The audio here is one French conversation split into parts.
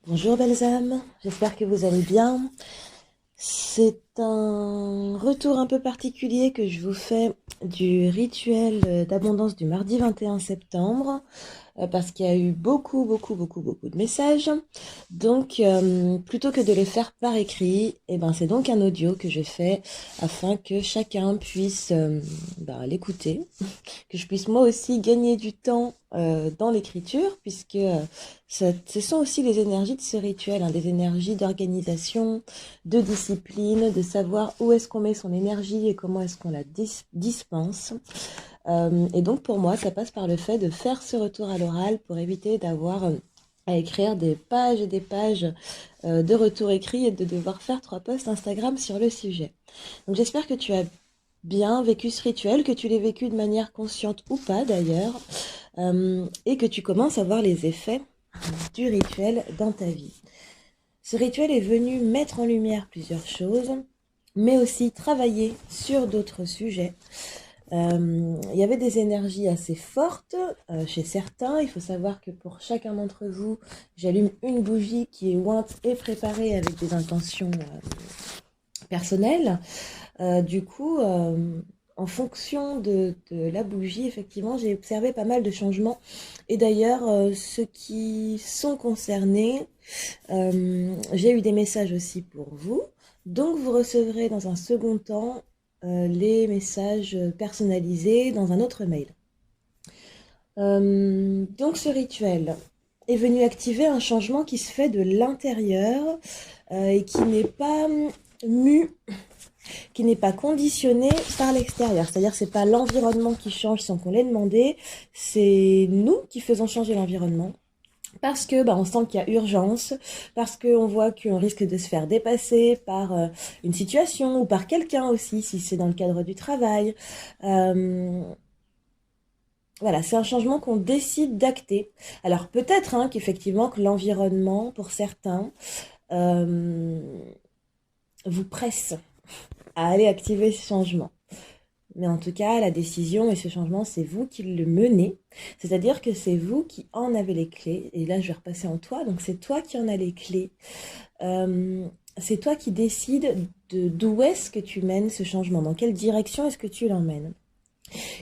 Bonjour belles âmes, j'espère que vous allez bien. C'est un retour un peu particulier que je vous fais du rituel d'abondance du mardi 21 septembre parce qu'il y a eu beaucoup de messages. Donc plutôt que de les faire par écrit, c'est donc un audio que je fais afin que chacun puisse l'écouter, que je puisse moi aussi gagner du temps dans l'écriture, puisque ce sont aussi les énergies de ce rituel, hein, des énergies d'organisation, de discipline, de savoir où est-ce qu'on met son énergie et comment est-ce qu'on la dispense. Et donc pour moi, ça passe par le fait de faire ce retour à l'oral pour éviter d'avoir à écrire des pages et des pages de retour écrit et de devoir faire 3 posts Instagram sur le sujet. Donc j'espère que tu as bien vécu ce rituel, que tu l'aies vécu de manière consciente ou pas d'ailleurs, et que tu commences à voir les effets du rituel dans ta vie. Ce rituel est venu mettre en lumière plusieurs choses, mais aussi travailler sur d'autres sujets. Il y avait des énergies assez fortes chez certains. Il faut savoir que pour chacun d'entre vous, j'allume une bougie qui est ointe et préparée avec des intentions personnelles. Du coup, en fonction de la bougie, effectivement, j'ai observé pas mal de changements. Et d'ailleurs, ceux qui sont concernés, j'ai eu des messages aussi pour vous. Donc, vous recevrez dans un second temps les messages personnalisés dans un autre mail. Donc, ce rituel est venu activer un changement qui se fait de l'intérieur et qui n'est pas mu, qui n'est pas conditionné par l'extérieur. C'est-à-dire que c'est pas l'environnement qui change sans qu'on l'ait demandé, c'est nous qui faisons changer l'environnement. Parce que on sent qu'il y a urgence, parce qu'on voit qu'on risque de se faire dépasser par une situation ou par quelqu'un aussi, si c'est dans le cadre du travail. Euh, voilà, c'est un changement qu'on décide d'acter. Alors peut-être qu'effectivement que l'environnement, pour certains, euh, vous presse à aller activer ce changement. Mais en tout cas, la décision et ce changement, c'est vous qui le menez. C'est-à-dire que c'est vous qui en avez les clés. Et là, je vais repasser en toi. Donc, c'est toi qui en as les clés. Euh, c'est toi qui décides d'où est-ce que tu mènes ce changement. Dans quelle direction est-ce que tu l'emmènes.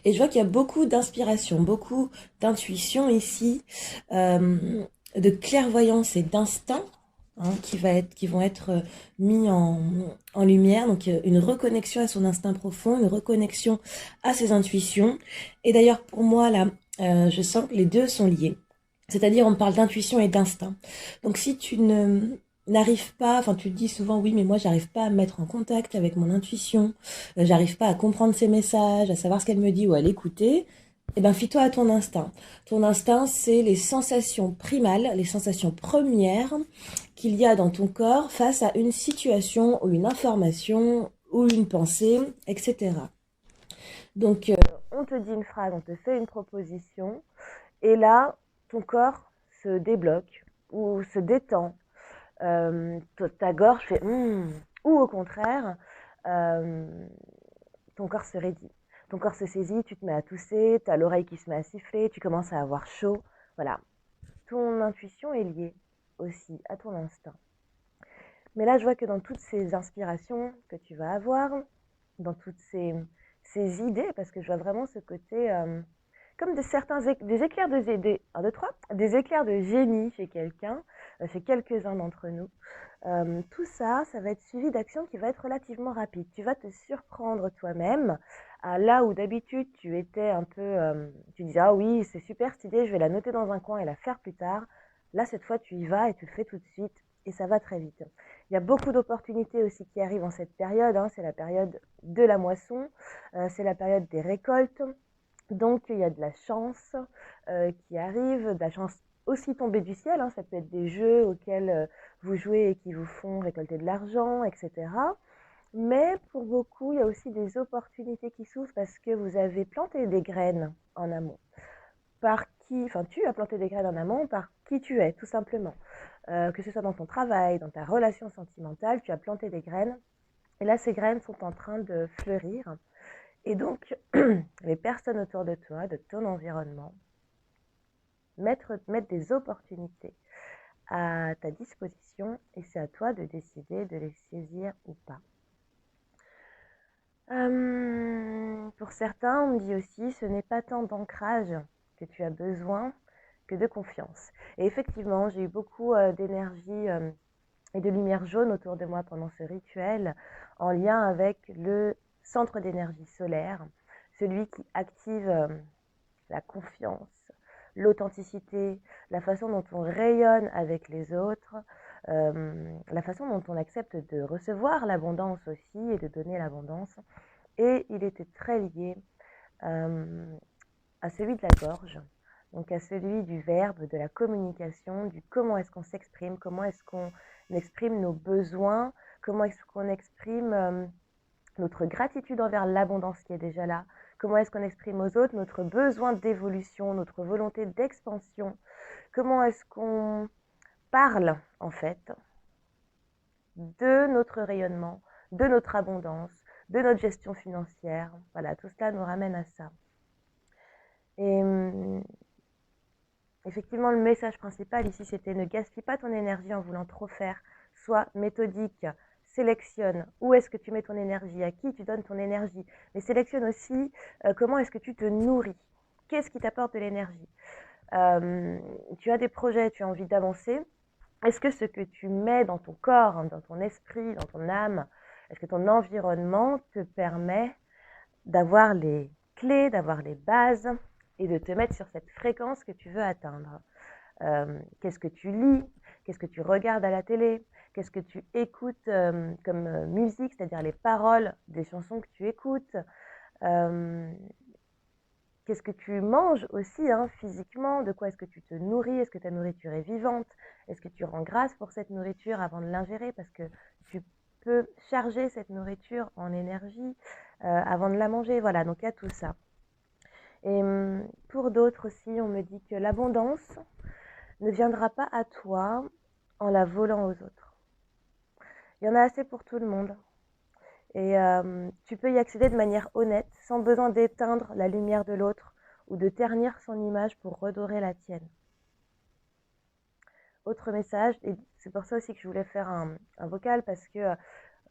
Et je vois qu'il y a beaucoup d'inspiration, beaucoup d'intuition ici, de clairvoyance et d'instinct qui vont être mis en lumière. Donc une reconnexion à son instinct profond, une reconnexion à ses intuitions. Et d'ailleurs pour moi là, je sens que les deux sont liés. C'est-à-dire on parle d'intuition et d'instinct. Donc si tu n'arrives pas, enfin tu te dis souvent oui mais moi j'arrive pas à me mettre en contact avec mon intuition, j'arrive pas à comprendre ses messages, à savoir ce qu'elle me dit ou à l'écouter, eh ben fie-toi à ton instinct. Ton instinct, c'est les sensations primales, les sensations premières qu'il y a dans ton corps face à une situation ou une information ou une pensée, etc. Donc, on te dit une phrase, on te fait une proposition, et là, ton corps se débloque ou se détend. Ta gorge fait ou au contraire, euh, ton corps se raidit. Ton corps se saisit, tu te mets à tousser, tu as l'oreille qui se met à siffler, tu commences à avoir chaud. Voilà. Ton intuition est liée aussi à ton instinct. Mais là, je vois que dans toutes ces inspirations que tu vas avoir, dans toutes ces idées, parce que je vois vraiment ce côté comme des éclairs des éclairs de génie chez quelqu'un, chez quelques-uns d'entre nous. Tout ça, ça va être suivi d'actions qui va être relativement rapide. Tu vas te surprendre toi-même à là où d'habitude tu étais un peu, tu disais ah oui c'est super cette idée, je vais la noter dans un coin et la faire plus tard. Là cette fois tu y vas et tu le fais tout de suite et ça va très vite. Il y a beaucoup d'opportunités aussi qui arrivent en cette période. C'est la période de la moisson, c'est la période des récoltes. Donc il y a de la chance qui arrive, de la chance aussi tombée du ciel. Ça peut être des jeux auxquels vous jouez et qui vous font récolter de l'argent, etc. Mais pour beaucoup, il y a aussi des opportunités qui s'ouvrent parce que vous avez planté des graines en amont. Tu as planté des graines en amont par qui tu es, tout simplement. Que ce soit dans ton travail, dans ta relation sentimentale, tu as planté des graines. Et là, ces graines sont en train de fleurir. Et donc, les personnes autour de toi, de ton environnement, mettre des opportunités à ta disposition et c'est à toi de décider de les saisir ou pas. Pour certains, on me dit aussi, ce n'est pas tant d'ancrage que tu as besoin que de confiance. Et effectivement, j'ai eu beaucoup d'énergie et de lumière jaune autour de moi pendant ce rituel, en lien avec le centre d'énergie solaire, celui qui active la confiance, l'authenticité, la façon dont on rayonne avec les autres, la façon dont on accepte de recevoir l'abondance aussi et de donner l'abondance. Et il était très lié à celui de la gorge, donc à celui du verbe, de la communication, du comment est-ce qu'on s'exprime, comment est-ce qu'on exprime nos besoins, comment est-ce qu'on exprime notre gratitude envers l'abondance qui est déjà là, comment est-ce qu'on exprime aux autres notre besoin d'évolution, notre volonté d'expansion, comment est-ce qu'on parle en fait de notre rayonnement, de notre abondance, de notre gestion financière. Voilà, tout cela nous ramène à ça. Et effectivement, le message principal ici, c'était ne gaspille pas ton énergie en voulant trop faire. Sois méthodique, sélectionne où est-ce que tu mets ton énergie, à qui tu donnes ton énergie. Mais sélectionne aussi comment est-ce que tu te nourris. Qu'est-ce qui t'apporte de l'énergie. Tu as des projets, tu as envie d'avancer. Est-ce que ce que tu mets dans ton corps, dans ton esprit, dans ton âme, est-ce que ton environnement te permet d'avoir les clés, d'avoir les bases et de te mettre sur cette fréquence que tu veux atteindre. Qu'est-ce que tu lis? Qu'est-ce que tu regardes à la télé? Qu'est-ce que tu écoutes comme musique, c'est-à-dire les paroles des chansons que tu écoutes? Qu'est-ce que tu manges aussi physiquement? De quoi est-ce que tu te nourris? Est-ce que ta nourriture est vivante? Est-ce que tu rends grâce pour cette nourriture avant de l'ingérer? Parce que tu peux charger cette nourriture en énergie avant de la manger. Voilà, donc il y a tout ça. Et pour d'autres aussi, on me dit que l'abondance ne viendra pas à toi en la volant aux autres. Il y en a assez pour tout le monde. Et tu peux y accéder de manière honnête, sans besoin d'éteindre la lumière de l'autre ou de ternir son image pour redorer la tienne. Autre message, et c'est pour ça aussi que je voulais faire un vocal, parce que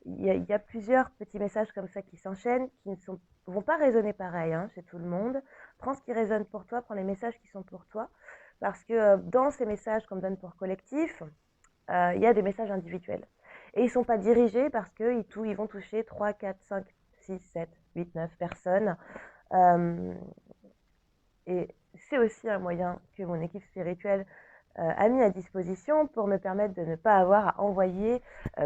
il y a plusieurs petits messages comme ça qui s'enchaînent, qui ne vont pas résonner pareil chez tout le monde. Prends ce qui résonne pour toi, prends les messages qui sont pour toi, parce que dans ces messages qu'on me donne pour collectif, il y a des messages individuels. Et ils ne sont pas dirigés parce qu'ils vont toucher 3, 4, 5, 6, 7, 8, 9 personnes. Et c'est aussi un moyen que mon équipe spirituelle a mis à disposition pour me permettre de ne pas avoir à envoyer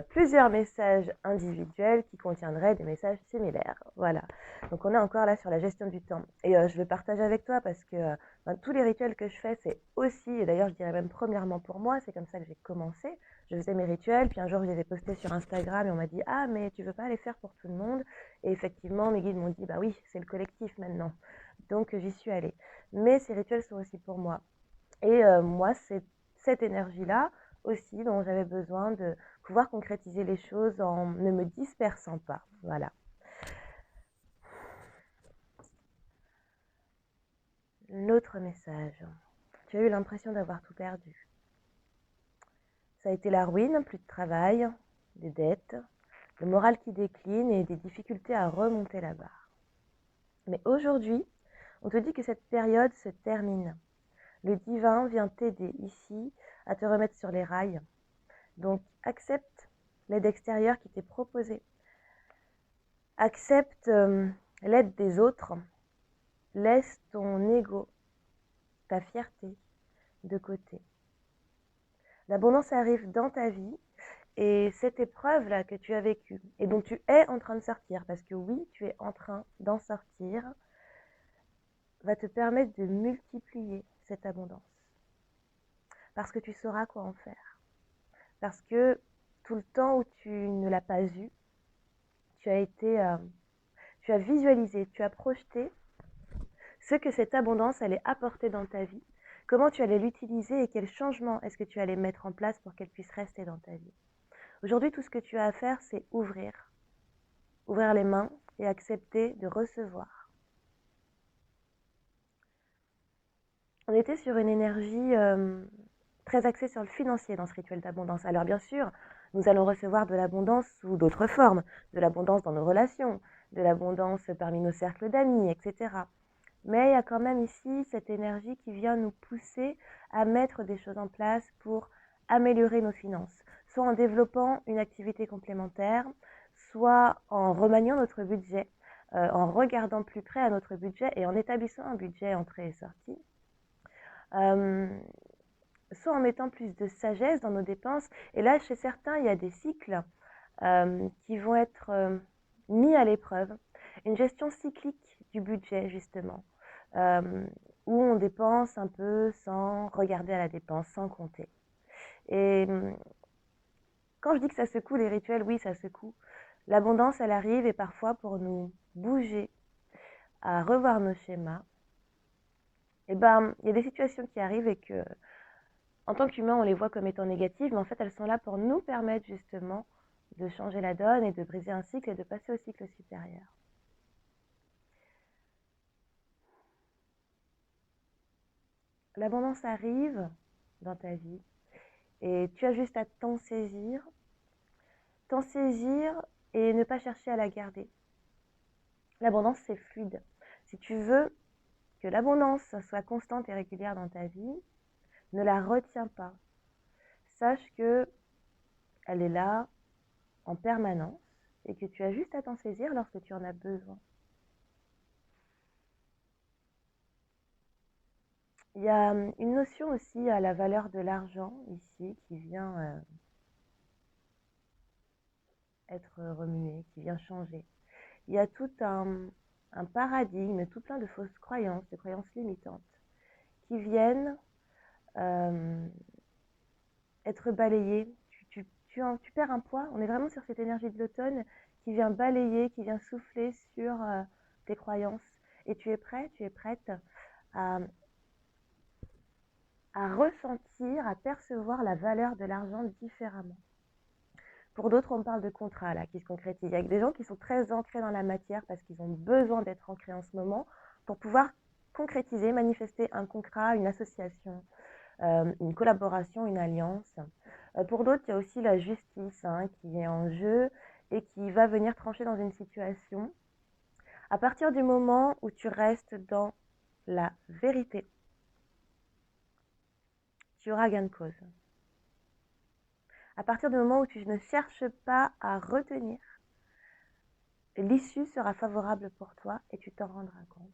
plusieurs messages individuels qui contiendraient des messages similaires. Voilà. Donc on est encore là sur la gestion du temps. Et je vais partager avec toi parce que tous les rituels que je fais, c'est aussi, et d'ailleurs je dirais même premièrement pour moi, c'est comme ça que j'ai commencé. Je faisais mes rituels, puis un jour je les ai postés sur Instagram et on m'a dit «Ah mais tu veux pas les faire pour tout le monde?» Et effectivement mes guides m'ont dit «Bah oui, c'est le collectif maintenant». Donc j'y suis allée. Mais ces rituels sont aussi pour moi. Et moi, c'est cette énergie-là aussi dont j'avais besoin de pouvoir concrétiser les choses en ne me dispersant pas. Voilà. L'autre message. Tu as eu l'impression d'avoir tout perdu. Ça a été la ruine, plus de travail, des dettes, le moral qui décline et des difficultés à remonter la barre. Mais aujourd'hui, on te dit que cette période se termine. Le divin vient t'aider ici à te remettre sur les rails. Donc accepte l'aide extérieure qui t'est proposée. Accepte l'aide des autres. Laisse ton ego, ta fierté de côté. L'abondance arrive dans ta vie et cette épreuve-là que tu as vécue et dont tu es en train de sortir, parce que oui, tu es en train d'en sortir, va te permettre de multiplier cette abondance. Parce que tu sauras quoi en faire. Parce que tout le temps où tu ne l'as pas eu, tu as visualisé, tu as projeté ce que cette abondance allait apporter dans ta vie, comment tu allais l'utiliser et quels changements est-ce que tu allais mettre en place pour qu'elle puisse rester dans ta vie. Aujourd'hui, tout ce que tu as à faire, c'est ouvrir les mains et accepter de recevoir. On était sur une énergie très axé sur le financier dans ce rituel d'abondance. Alors bien sûr, nous allons recevoir de l'abondance sous d'autres formes, de l'abondance dans nos relations, de l'abondance parmi nos cercles d'amis, etc. Mais il y a quand même ici cette énergie qui vient nous pousser à mettre des choses en place pour améliorer nos finances, soit en développant une activité complémentaire, soit en remaniant notre budget, en regardant plus près à notre budget et en établissant un budget entrée et sortie, soit en mettant plus de sagesse dans nos dépenses. Et là, chez certains, il y a des cycles qui vont être mis à l'épreuve. Une gestion cyclique du budget, justement, où on dépense un peu sans regarder à la dépense, sans compter. Et quand je dis que ça secoue les rituels, oui, ça secoue. L'abondance, elle arrive et parfois pour nous bouger, à revoir nos schémas, et ben, il y a des situations qui arrivent et que, en tant qu'humain, on les voit comme étant négatives, mais en fait, elles sont là pour nous permettre justement de changer la donne et de briser un cycle et de passer au cycle supérieur. L'abondance arrive dans ta vie et tu as juste à t'en saisir et ne pas chercher à la garder. L'abondance, c'est fluide. Si tu veux que l'abondance soit constante et régulière dans ta vie, ne la retiens pas. Sache que elle est là en permanence et que tu as juste à t'en saisir lorsque tu en as besoin. Il y a une notion aussi à la valeur de l'argent ici qui vient être remuée, qui vient changer. Il y a tout un paradigme, tout plein de fausses croyances, de croyances limitantes, qui viennent être balayées. Tu perds un poids, on est vraiment sur cette énergie de l'automne qui vient balayer, qui vient souffler sur tes croyances. Et tu es prête à ressentir, à percevoir la valeur de l'argent différemment. Pour d'autres, on parle de contrats là, qui se concrétisent. Il y a des gens qui sont très ancrés dans la matière parce qu'ils ont besoin d'être ancrés en ce moment pour pouvoir concrétiser, manifester un contrat, une association, une collaboration, une alliance. Pour d'autres, il y a aussi la justice qui est en jeu et qui va venir trancher dans une situation. À partir du moment où tu restes dans la vérité, tu auras gain de cause. À partir du moment où tu ne cherches pas à retenir, l'issue sera favorable pour toi et tu t'en rendras compte.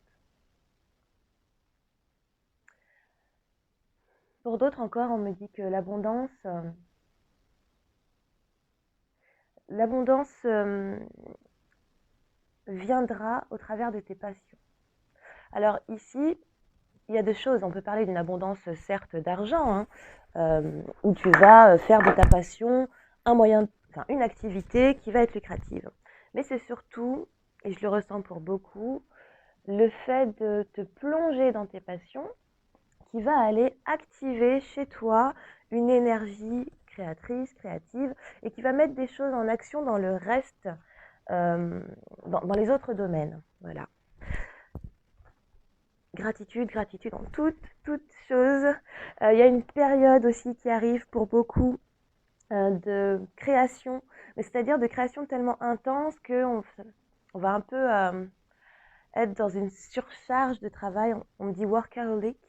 Pour d'autres encore, on me dit que l'abondance viendra au travers de tes passions. Alors ici, il y a deux choses. On peut parler d'une abondance, certes, d'argent, où tu vas faire de ta passion une activité qui va être lucrative. Mais c'est surtout, et je le ressens pour beaucoup, le fait de te plonger dans tes passions qui va aller activer chez toi une énergie créative, et qui va mettre des choses en action dans le reste, dans les autres domaines. Voilà. Gratitude en toutes choses. Il y a une période aussi qui arrive pour beaucoup de création, mais c'est-à-dire de création tellement intense qu'on va un peu être dans une surcharge de travail. On me dit workaholic.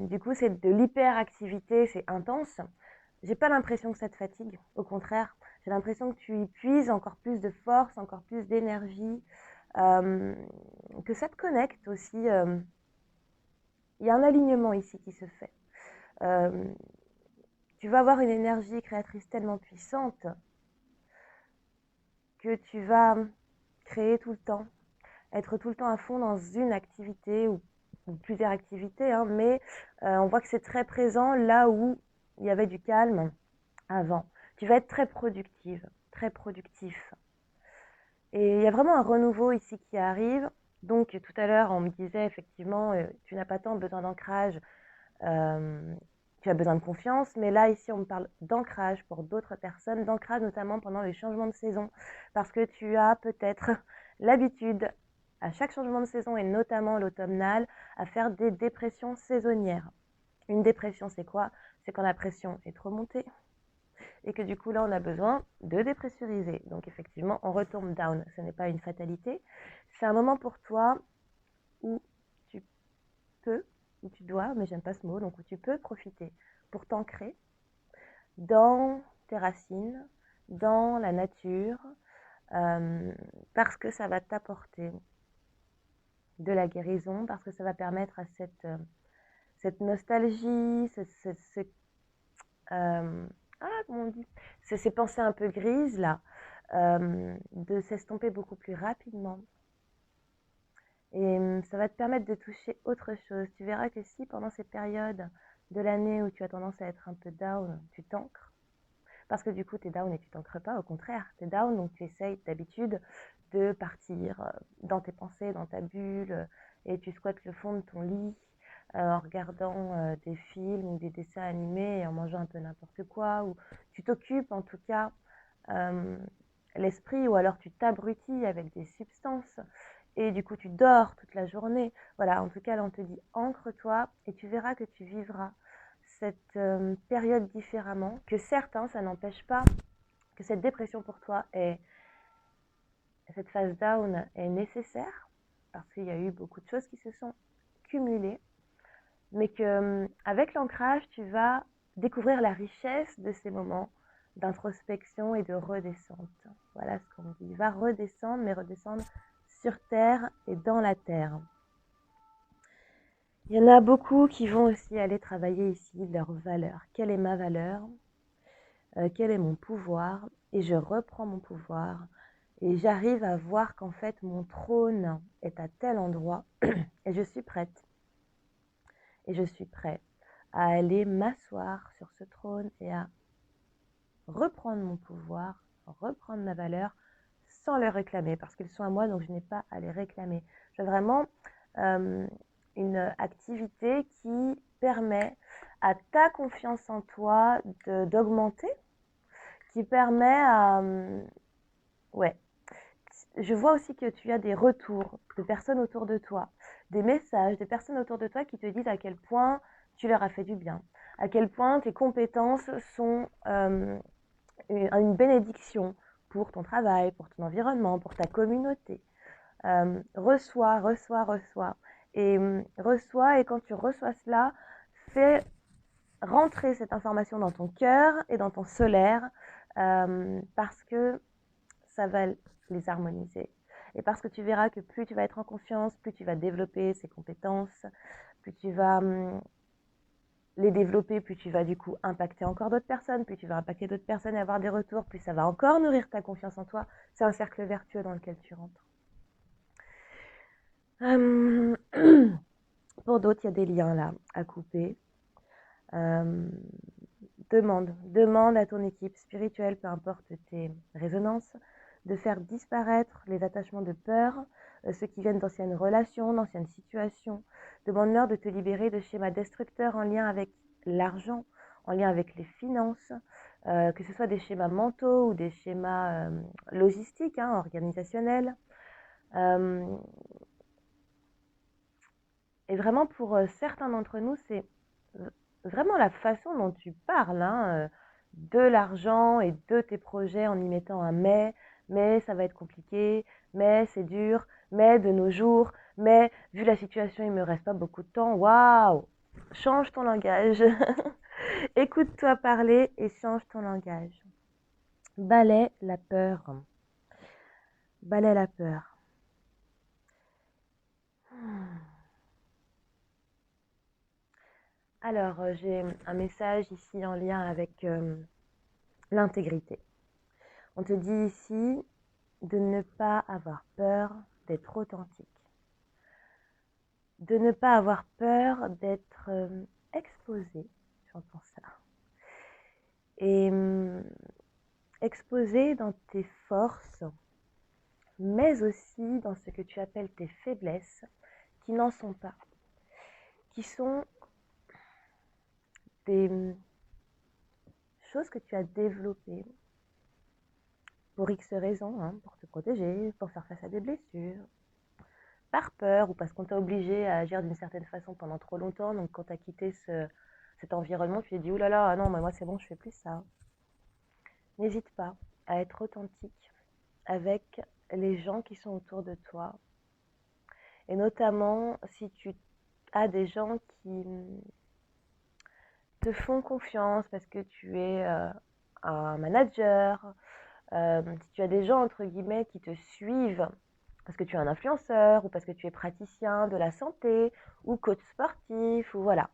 Du coup, c'est de l'hyperactivité, c'est intense. J'ai pas l'impression que ça te fatigue, au contraire. J'ai l'impression que tu y puises encore plus de force, encore plus d'énergie, que ça te connecte aussi. Il y a un alignement ici qui se fait. Tu vas avoir une énergie créatrice tellement puissante que tu vas créer tout le temps, être tout le temps à fond dans une activité ou plusieurs activités, mais on voit que c'est très présent là où il y avait du calme avant. Tu vas être très productif. Et il y a vraiment un renouveau ici qui arrive. Donc tout à l'heure, on me disait effectivement, tu n'as pas tant besoin d'ancrage, tu as besoin de confiance, mais là ici on me parle d'ancrage pour d'autres personnes, d'ancrage notamment pendant les changements de saison, parce que tu as peut-être l'habitude à chaque changement de saison et notamment l'automnal à faire des dépressions saisonnières. Une dépression, c'est quoi? C'est quand la pression est trop montée et que du coup, là, on a besoin de dépressuriser. Donc, effectivement, on retombe down. Ce n'est pas une fatalité. C'est un moment pour toi où tu peux, où tu dois, mais j'aime pas ce mot, donc où tu peux profiter pour t'ancrer dans tes racines, dans la nature, parce que ça va t'apporter de la guérison, parce que ça va permettre à cette nostalgie, comment on dit, ces pensées un peu grises là, de s'estomper beaucoup plus rapidement. Et ça va te permettre de toucher autre chose. Tu verras que si pendant ces périodes de l'année où tu as tendance à être un peu down, tu t'ancres, parce que du coup tu es down et tu t'ancres pas, au contraire, tu es down, donc tu essayes d'habitude de partir dans tes pensées, dans ta bulle, et tu squattes le fond de ton lit en regardant des films ou des dessins animés et en mangeant un peu n'importe quoi, ou tu t'occupes en tout cas euh, l'esprit, ou alors tu t'abrutis avec des substances et du coup tu dors toute la journée. Voilà, en tout cas là on te dit ancre-toi et tu verras que tu vivras cette période différemment, que certes ça n'empêche pas que cette dépression pour toi est, cette phase down est nécessaire parce qu'il y a eu beaucoup de choses qui se sont cumulées, mais que avec l'ancrage tu vas découvrir la richesse de ces moments d'introspection et de redescente. Voilà ce qu'on dit. Va redescendre, mais redescendre sur terre et dans la terre. Il y en a beaucoup qui vont aussi aller travailler ici leur valeur. Quelle est ma valeur? Quel est mon pouvoir? Et je reprends mon pouvoir et j'arrive à voir qu'en fait mon trône est à tel endroit et je suis prête. Et je suis prêt à aller m'asseoir sur ce trône et à reprendre mon pouvoir, reprendre ma valeur sans le réclamer parce qu'ils sont à moi, donc je n'ai pas à les réclamer. J'ai vraiment une activité qui permet à ta confiance en toi d'augmenter, qui permet à... ouais. Je vois aussi que tu as des retours de personnes autour de toi, des messages de personnes autour de toi qui te disent à quel point tu leur as fait du bien, à quel point tes compétences sont une bénédiction pour ton travail, pour ton environnement, pour ta communauté. Reçois, reçois, reçois. Et reçois, et quand tu reçois cela, fais rentrer cette information dans ton cœur et dans ton solaire, parce que ça va les harmoniser. Et parce que tu verras que plus tu vas être en confiance, plus tu vas développer ces compétences, plus tu vas les développer, plus tu vas du coup impacter encore d'autres personnes, plus tu vas impacter d'autres personnes et avoir des retours, plus ça va encore nourrir ta confiance en toi. C'est un cercle vertueux dans lequel tu rentres. Pour d'autres, il y a des liens là à couper. Demande à ton équipe spirituelle, peu importe tes résonances, de faire disparaître les attachements de peur, ceux qui viennent d'anciennes relations, d'anciennes situations. Demande-leur de te libérer de schémas destructeurs en lien avec l'argent, en lien avec les finances, que ce soit des schémas mentaux ou des schémas logistiques, organisationnels. Et vraiment, pour certains d'entre nous, c'est vraiment la façon dont tu parles de l'argent et de tes projets en y mettant un mais ça va être compliqué, mais c'est dur, mais de nos jours, mais vu la situation, il me reste pas beaucoup de temps. Waouh! Change ton langage. Écoute-toi parler et change ton langage. Balaie la peur. Balaie la peur. Alors, j'ai un message ici en lien avec l'intégrité. On te dit ici de ne pas avoir peur d'être authentique, de ne pas avoir peur d'être exposé, j'entends ça, et exposé dans tes forces, mais aussi dans ce que tu appelles tes faiblesses, qui n'en sont pas, qui sont des choses que tu as développées pour X raisons, pour te protéger, pour faire face à des blessures, par peur ou parce qu'on t'a obligé à agir d'une certaine façon pendant trop longtemps. Donc quand tu as quitté cet environnement, tu te dis, ouh là là, non, mais moi c'est bon, je fais plus ça. N'hésite pas à être authentique avec les gens qui sont autour de toi. Et notamment, si tu as des gens qui te font confiance parce que tu es un manager, si tu as des gens, entre guillemets, qui te suivent parce que tu es un influenceur ou parce que tu es praticien de la santé ou coach sportif ou voilà.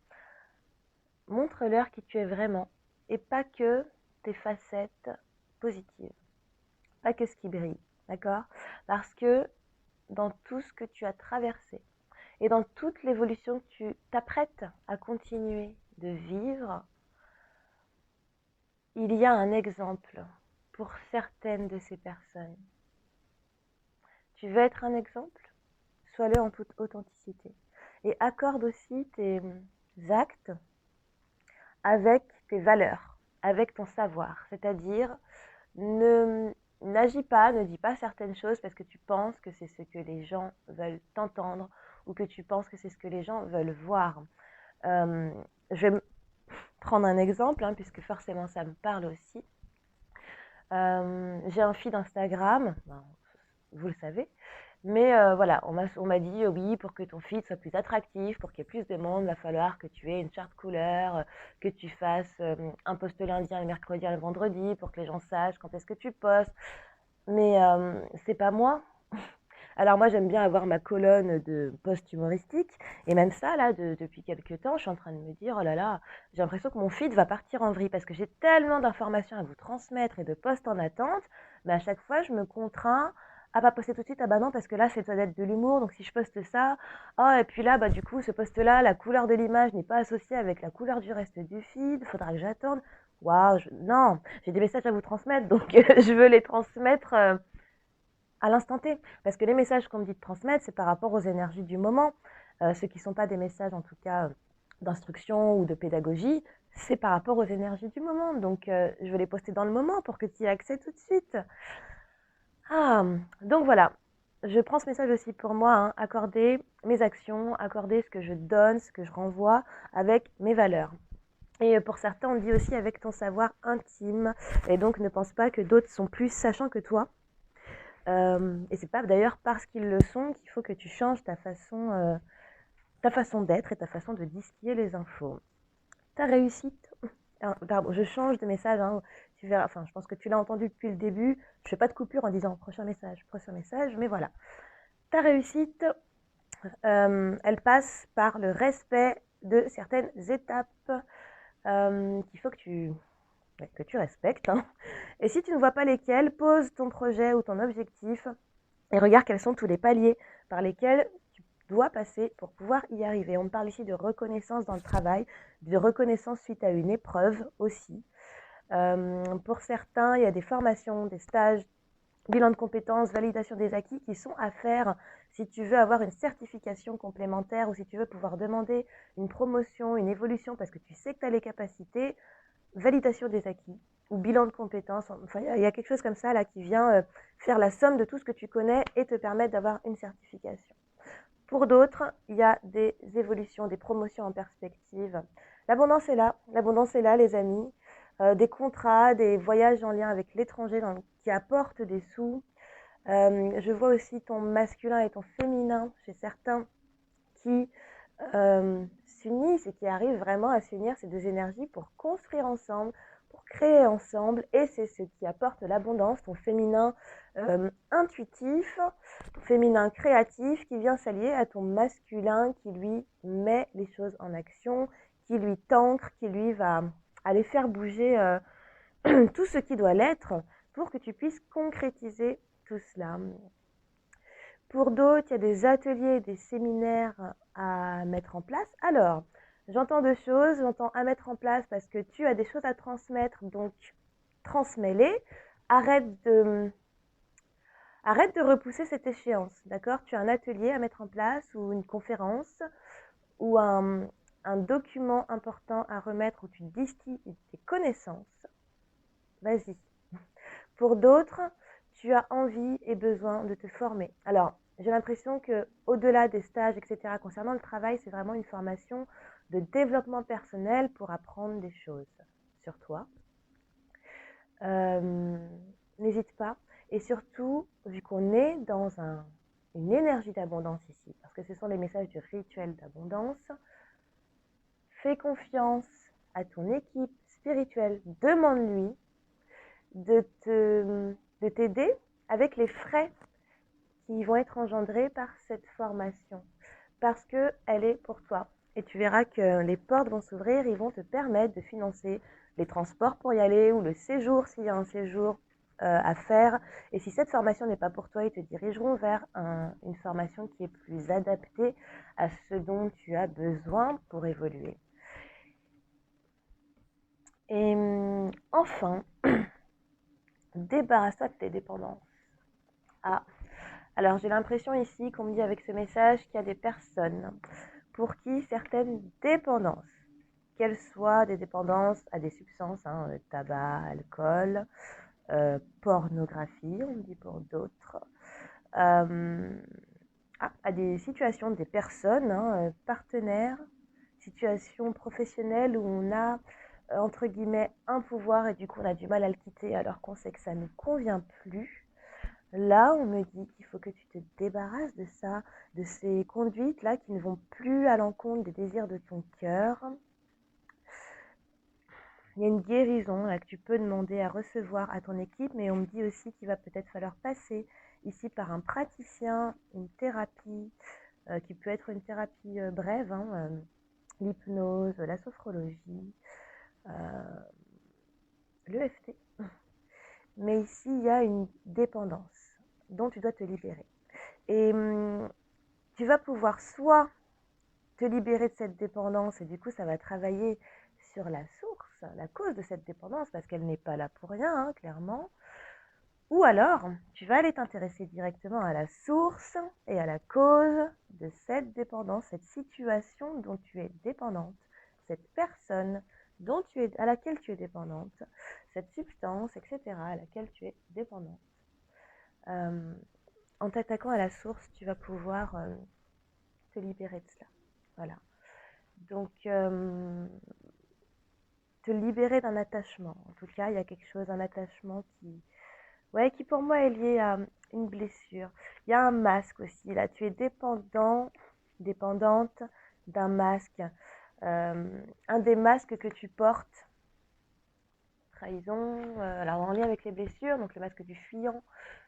Montre-leur qui tu es vraiment et pas que tes facettes positives, pas que ce qui brille, d'accord? Parce que dans tout ce que tu as traversé et dans toute l'évolution que tu t'apprêtes à continuer de vivre, il y a un exemple pour certaines de ces personnes. Tu veux être un exemple? Sois-le en toute authenticité. Et accorde aussi tes actes avec tes valeurs, avec ton savoir. C'est-à-dire, n'agis pas, ne dis pas certaines choses parce que tu penses que c'est ce que les gens veulent t'entendre ou que tu penses que c'est ce que les gens veulent voir. Je vais prendre un exemple, hein, puisque forcément ça me parle aussi. J'ai un feed Instagram, vous le savez, mais voilà, on m'a dit oui, pour que ton feed soit plus attractif, pour qu'il y ait plus de monde, il va falloir que tu aies une charte couleur, que tu fasses un post lundi, un mercredi, un vendredi, pour que les gens sachent quand est-ce que tu postes. Mais c'est pas moi. Alors moi j'aime bien avoir ma colonne de posts humoristiques et même ça là depuis quelques temps je suis en train de me dire oh là là j'ai l'impression que mon feed va partir en vrille parce que j'ai tellement d'informations à vous transmettre et de posts en attente, mais à chaque fois je me contrains à pas poster tout de suite, ah bah non parce que là c'est doit être de l'humour donc si je poste ça, oh et puis là bah du coup ce post là la couleur de l'image n'est pas associée avec la couleur du reste du feed, faudra que j'attende. Waouh, non, j'ai des messages à vous transmettre donc je veux les transmettre à l'instant T. Parce que les messages qu'on me dit de transmettre, c'est par rapport aux énergies du moment. Ceux qui ne sont pas des messages, en tout cas, d'instruction ou de pédagogie, c'est par rapport aux énergies du moment. Donc, je vais les poster dans le moment pour que tu y aies accès tout de suite. Ah, donc voilà. Je prends ce message aussi pour moi, hein, accorder mes actions, accorder ce que je donne, ce que je renvoie avec mes valeurs. Et pour certains, on dit aussi avec ton savoir intime. Et donc, ne pense pas que d'autres sont plus sachants que toi. Et c'est pas d'ailleurs parce qu'ils le sont qu'il faut que tu changes ta façon d'être et ta façon de distiller les infos. Ta réussite, pardon, je change de message, hein, tu verras, enfin je pense que tu l'as entendu depuis le début, je fais pas de coupure en disant prochain message, mais voilà. Ta réussite, elle passe par le respect de certaines étapes qu'il faut que tu respectes, hein. Et si tu ne vois pas lesquelles, pose ton projet ou ton objectif et regarde quels sont tous les paliers par lesquels tu dois passer pour pouvoir y arriver. On me parle ici de reconnaissance dans le travail, de reconnaissance suite à une épreuve aussi. Pour certains, il y a des formations, des stages, bilan de compétences, validation des acquis qui sont à faire si tu veux avoir une certification complémentaire ou si tu veux pouvoir demander une promotion, une évolution parce que tu sais que tu as les capacités, validation des acquis ou bilan de compétences. Enfin, il y a quelque chose comme ça là qui vient faire la somme de tout ce que tu connais et te permettre d'avoir une certification. Pour d'autres, il y a des évolutions, des promotions en perspective. L'abondance est là les amis. Des contrats, des voyages en lien avec l'étranger qui apportent des sous. Je vois aussi ton masculin et ton féminin chez certains qui s'unissent et qui arrivent vraiment à s'unir ces deux énergies pour construire ensemble, pour créer ensemble. Et c'est ce qui apporte l'abondance, ton féminin intuitif, ton féminin créatif qui vient s'allier à ton masculin qui lui met les choses en action, qui lui t'ancre, qui lui va aller faire bouger tout ce qui doit l'être pour que tu puisses concrétiser tout cela. Pour d'autres, il y a des ateliers, des séminaires à mettre en place. Alors, j'entends deux choses. J'entends à mettre en place parce que tu as des choses à transmettre, donc transmets-les. Arrête de repousser cette échéance, d'accord? Tu as un atelier à mettre en place ou une conférence ou un document important à remettre où tu distilles tes connaissances. Vas-y. Pour d'autres, tu as envie et besoin de te former. Alors, j'ai l'impression que au-delà des stages, etc., concernant le travail, c'est vraiment une formation de développement personnel pour apprendre des choses sur toi. N'hésite pas. Et surtout, vu qu'on est dans une énergie d'abondance ici, parce que ce sont les messages du rituel d'abondance, fais confiance à ton équipe spirituelle, demande-lui de t'aider avec les frais qui vont être engendrés par cette formation, parce qu'elle est pour toi. Et tu verras que les portes vont s'ouvrir, ils vont te permettre de financer les transports pour y aller ou le séjour s'il y a un séjour à faire. Et si cette formation n'est pas pour toi, ils te dirigeront vers une formation qui est plus adaptée à ce dont tu as besoin pour évoluer. Et enfin, débarrasse-toi de tes dépendances. Ah, alors j'ai l'impression ici qu'on me dit avec ce message qu'il y a des personnes pour qui certaines dépendances, qu'elles soient des dépendances à des substances, tabac, alcool, pornographie, on me dit pour d'autres, à des situations, des personnes, partenaires, situations professionnelles où on a, entre guillemets, un pouvoir et du coup on a du mal à le quitter alors qu'on sait que ça ne nous convient plus. Là, on me dit qu'il faut que tu te débarrasses de ça, de ces conduites-là qui ne vont plus à l'encontre des désirs de ton cœur. Il y a une guérison là, que tu peux demander à recevoir à ton équipe, mais on me dit aussi qu'il va peut-être falloir passer ici par un praticien, une thérapie, qui peut être une thérapie brève, l'hypnose, la sophrologie, l'EFT. Mais ici, il y a une dépendance dont tu dois te libérer. Et tu vas pouvoir soit te libérer de cette dépendance et du coup, ça va travailler sur la source, la cause de cette dépendance, parce qu'elle n'est pas là pour rien, clairement. Ou alors, tu vas aller t'intéresser directement à la source et à la cause de cette dépendance, cette situation dont tu es dépendante, cette personne à laquelle tu es dépendante, cette substance, etc., à laquelle tu es dépendante. En t'attaquant à la source, tu vas pouvoir te libérer de cela. Voilà. Donc, te libérer d'un attachement. En tout cas, il y a quelque chose, un attachement qui pour moi est lié à une blessure. Il y a un masque aussi. Là, tu es dépendante d'un masque. Un des masques que tu portes, trahison, alors en lien avec les blessures, donc le masque du fuyant,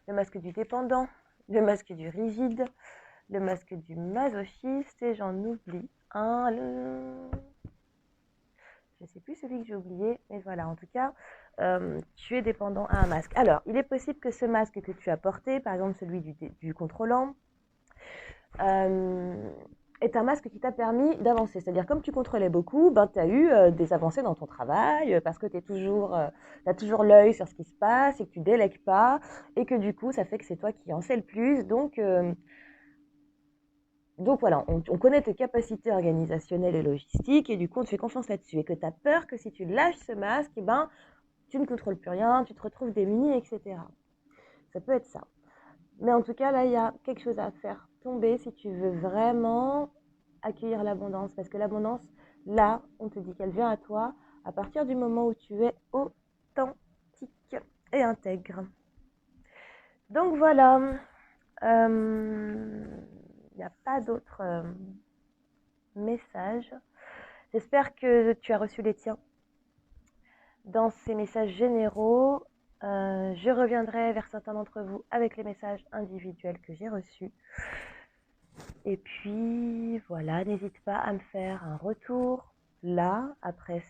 le masque du dépendant, le masque du rigide, le masque du masochiste, et j'en oublie un, je ne sais plus celui que j'ai oublié, mais voilà, en tout cas, tu es dépendant à un masque. Alors, il est possible que ce masque que tu as porté, par exemple celui du contrôlant, est un masque qui t'a permis d'avancer. C'est-à-dire, comme tu contrôlais beaucoup, tu as eu des avancées dans ton travail, parce que tu as toujours l'œil sur ce qui se passe, et que tu délègues pas, et que du coup, ça fait que c'est toi qui en sais le plus. Donc voilà, on connaît tes capacités organisationnelles et logistiques et du coup on te fait confiance là-dessus et que tu as peur que si tu lâches ce masque, tu ne contrôles plus rien, tu te retrouves démuni, etc. Ça peut être ça. Mais en tout cas, là, il y a quelque chose à faire tomber si tu veux vraiment accueillir l'abondance. Parce que l'abondance, là, on te dit qu'elle vient à toi à partir du moment où tu es authentique et intègre. Donc voilà. Il n'y a pas d'autres messages. J'espère que tu as reçu les tiens. Dans ces messages généraux, je reviendrai vers certains d'entre vous avec les messages individuels que j'ai reçus. Et puis voilà, n'hésite pas à me faire un retour là, après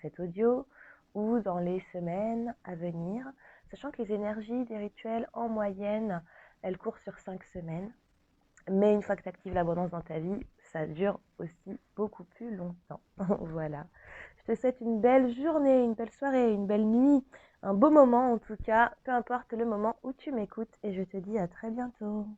cet audio, ou dans les semaines à venir, sachant que les énergies des rituels, en moyenne, elles courent sur 5 semaines. Mais une fois que tu actives l'abondance dans ta vie, ça dure aussi beaucoup plus longtemps. Voilà. Je te souhaite une belle journée, une belle soirée, une belle nuit, un beau moment en tout cas, peu importe le moment où tu m'écoutes, et je te dis à très bientôt.